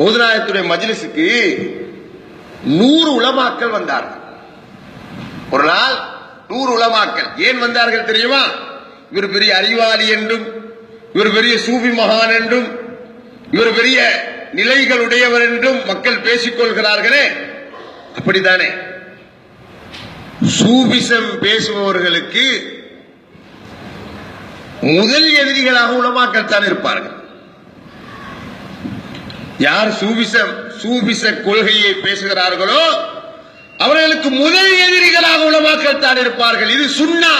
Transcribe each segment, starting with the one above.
ஓதுநாயகத்துடைய மஜ்லிஸுக்கு 100 உலமாக்கள் வந்தார்கள். ஒரு நாள் 100 உலமாக்கள் ஏன் வந்தார்கள் தெரியுமா? இவர் பெரிய அறிவாளி என்றும், இவர் பெரிய சூஃபி மகான் என்றும், இவர் பெரிய நிலைகளுடையவர் என்றும் மக்கள் பேசிக் கொள்கிறார்களே, அப்படித்தானே? சூபிசம் பேசுபவர்களுக்கு முதல் எதிரிகளாக உலமாக்கள் தான் இருப்பார்கள். யார் சூபிச கொள்கையை பேசுகிறார்களோ அவர்களுக்கு முதல் எதிரிகளாக உலமாக்கள் தான் இருப்பார்கள். இது சுன்னா,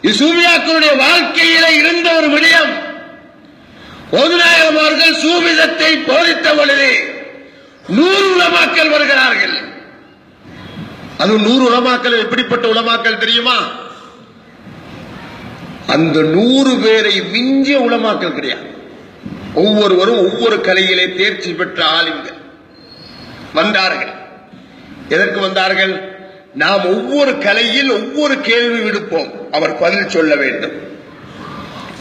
இது சூபியாக்களுடைய வாழ்க்கையில இருந்த ஒரு விடயம். ஓதுநாயகம் அவர்கள் சூபிசத்தை போதித்த பொழுது 100 உலமாக்கள் வருகிறார்கள். அது 100 உலமாக்கள் எப்படிப்பட்ட உலமாக்கள் தெரியுமா? அந்த 100 பேரை மிஞ்சிய உலமாக்கள் கிடையாது. ஒவ்வொருவரும் ஒவ்வொரு கலையிலே தேர்ச்சி பெற்ற ஆளுங்கள் வந்தார்கள். எதற்கு வந்தார்கள்? நாம் ஒவ்வொரு கலையில் ஒவ்வொரு கேள்வி விடுப்போம், அவர் பதில் சொல்ல வேண்டும்.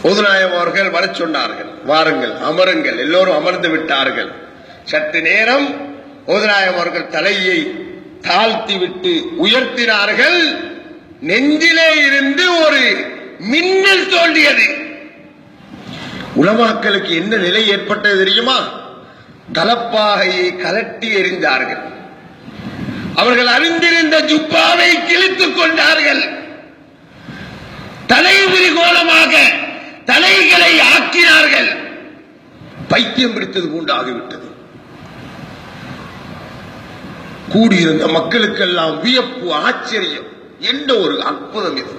ஓதுநாயகம் அவர்கள் வர சொன்னார்கள், வாருங்கள் அமருங்கள். எல்லோரும் அமர்ந்து விட்டார்கள். சற்று நேரம் ஓதுநாயகம் அவர்கள் தலையை தாழ்த்தி விட்டு உயர்த்தினார்கள். நெஞ்சிலே இருந்து ஒரு மின்னல் தோன்றியது. உலமாக்களுக்கு என்ன நிலை ஏற்பட்டது தெரியுமா? தலப்பாகையை கலட்டி எறிந்தார்கள். அவர்கள் அறிந்திருந்த ஜுப்பாவை கிழித்துக் கொண்டார்கள். தலைவிரி கோலமாக தலைகளை ஆக்கினார்கள். பைத்தியம் பிடித்தது போன்று ஆகிவிட்டது. கூடியிருந்த மக்களுக்கெல்லாம் வியப்பு, ஆச்சரியம். என்ன ஒரு அற்புதம் இது!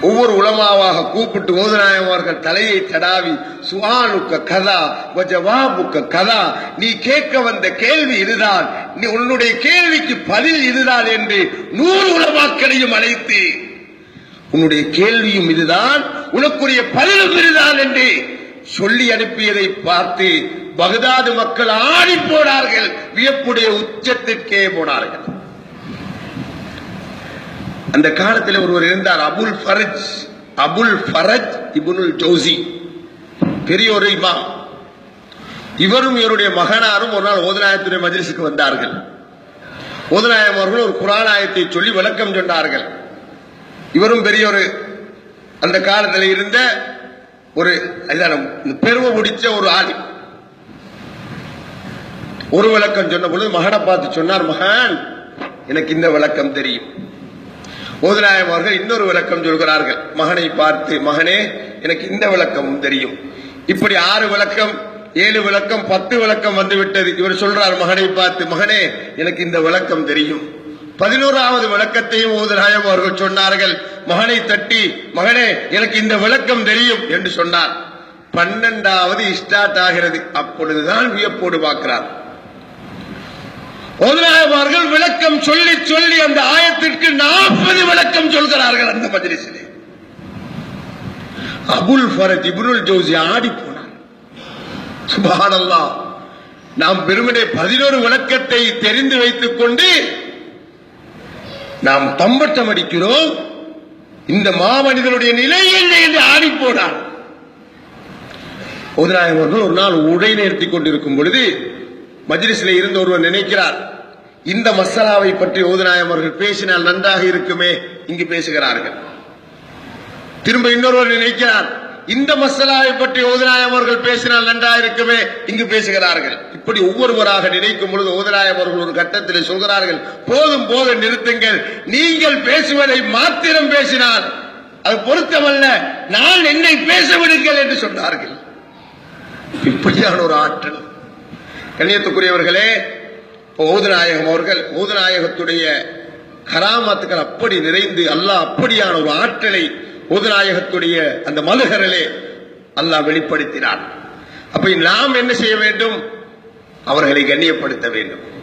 ஒவ்வொரு உலமாவாக கூப்பிட்டு ஓதுநாயகம் அவர்கள் தலையை தடாவி, சுஆலுக்க கதா வஜவாபுக்க கதா, நீ கேட்க வந்த கேள்வி இதுதான், நீ உன்னுடைய கேள்விக்கு பதில் இதுதான் என்று 100 உலமாக்களையும் அழைத்து, உன்னுடைய கேள்வியும் இதுதான், உனக்குரிய பதிலும் இதுதான் என்று சொல்லி அனுப்பியதை பார்த்து பகதாது மக்கள் ஆடி போனார்கள். வியப்புடைய உச்சத்திற்கே போனார்கள். அந்த காலத்தில் ஒருவர் இருந்தார், அபுல் ஃபரஜ் இப்னுல் ஜௌசி, பெரிய ஒரு இமாம். இவரும் இவருடைய மகனாரும் ஒரு நாள் ஓதுநாயகத்துடைய மஜ்லிஸுக்கு வந்தார்கள். ஓதுநாயகம் அவர்கள் ஒரு குர்ஆன் ஆயத்தை சொல்லி விளக்கம் சொன்னார்கள். இவரும் பெரிய ஒரு அந்த காலத்தில் இருந்த ஒரு பெருமை பிடிச்ச ஒரு ஆளி. ஒரு விளக்கம் சொன்ன பொழுது மகனை பார்த்து சொன்னார், மகன் எனக்கு இந்த விளக்கம் தெரியும். ஓதுநாயகம் அவர்கள் இன்னொரு விளக்கம் சொல்கிறார்கள். மகனை பார்த்து, மகனே எனக்கு இந்த விளக்கமும் தெரியும். இப்படி 6 விளக்கம், 7 விளக்கம், 10 விளக்கம் வந்துவிட்டது. இவர் சொல்றார் மகனை பார்த்து, மகனே எனக்கு இந்த விளக்கம் தெரியும். 11வது விளக்கத்தையும் ஓதுநாயகம் அவர்கள் சொன்னார்கள். மகனை தட்டி, மகனே எனக்கு இந்த விளக்கம் தெரியும் என்று சொன்னார். 12வது ஸ்டார்ட் ஆகிறது. அப்பொழுதுதான் வியப்போடு பார்க்கிறார். ஓதுநாயகம் அவர்கள் விளக்கம் சொல்லி சொல்லி அந்த ஆயத்திற்கு 40 விளக்கம் சொல்கிறார்கள். அந்த மஜ்லிஸிலே அபுல் ஃபரஜ் இப்னுல் ஜௌசி ஆடி போனார். சுப்ஹானல்லாஹ், நாம் வெறுமனே 11 விளக்கத்தை தெரிந்து வைத்துக் கொண்டு நாம் தம்பட்டம் அடிக்கிறோம். இந்த மாமனிதனுடைய நிலை என்ன என்று ஆடி போனார். ஓதுநாயகம் அவர்கள் ஒரு நாள் உடை நேர்த்தி கொண்டிருக்கும் பொழுது மஜ்லிஸில் இருந்து ஒருவர் நினைக்கிறார், இந்த மசாலாவை பற்றி ஓதுநாயகம் அவர்கள் பேசினால் நன்றாக இருக்குமே, இங்கு பேசுகிறார்கள். திரும்ப இன்னொருவர் நினைக்கிறார், இந்த மசாலாவை பற்றி ஓதுநாயகம் அவர்கள் பேசினால் நன்றாக இருக்குமே, இங்கு பேசுகிறார்கள். இப்படி ஒவ்வொருவராக நினைக்கும் பொழுது ஓதுநாயகம் அவர்கள் ஒரு கட்டத்தில் சொல்கிறார்கள், போதும் போதும் நிறுத்துங்கள், நீங்கள் பேசுவதை மாத்திரம் பேசினால் அது பொருத்தமல்ல, நான் என்னை பேச விடுங்கள் என்று சொன்னார்கள். இப்படியான ஒரு ஆற்றல் கண்ணியத்துக்குரியவர்களே, ஊதுநாயகம் அவர்கள் ஊதுநாயகத்துடைய கராமத்துக்கள் அப்படி நிறைந்து அல்லாஹ் அப்படியான ஒரு ஆற்றலை ஊதுநாயகத்துடைய அந்த மலுகரலே அல்லாஹ் வெளிப்படுத்தினார். அப்ப நாம் என்ன செய்ய வேண்டும்? அவர்களை கண்ணியப்படுத்த வேண்டும்.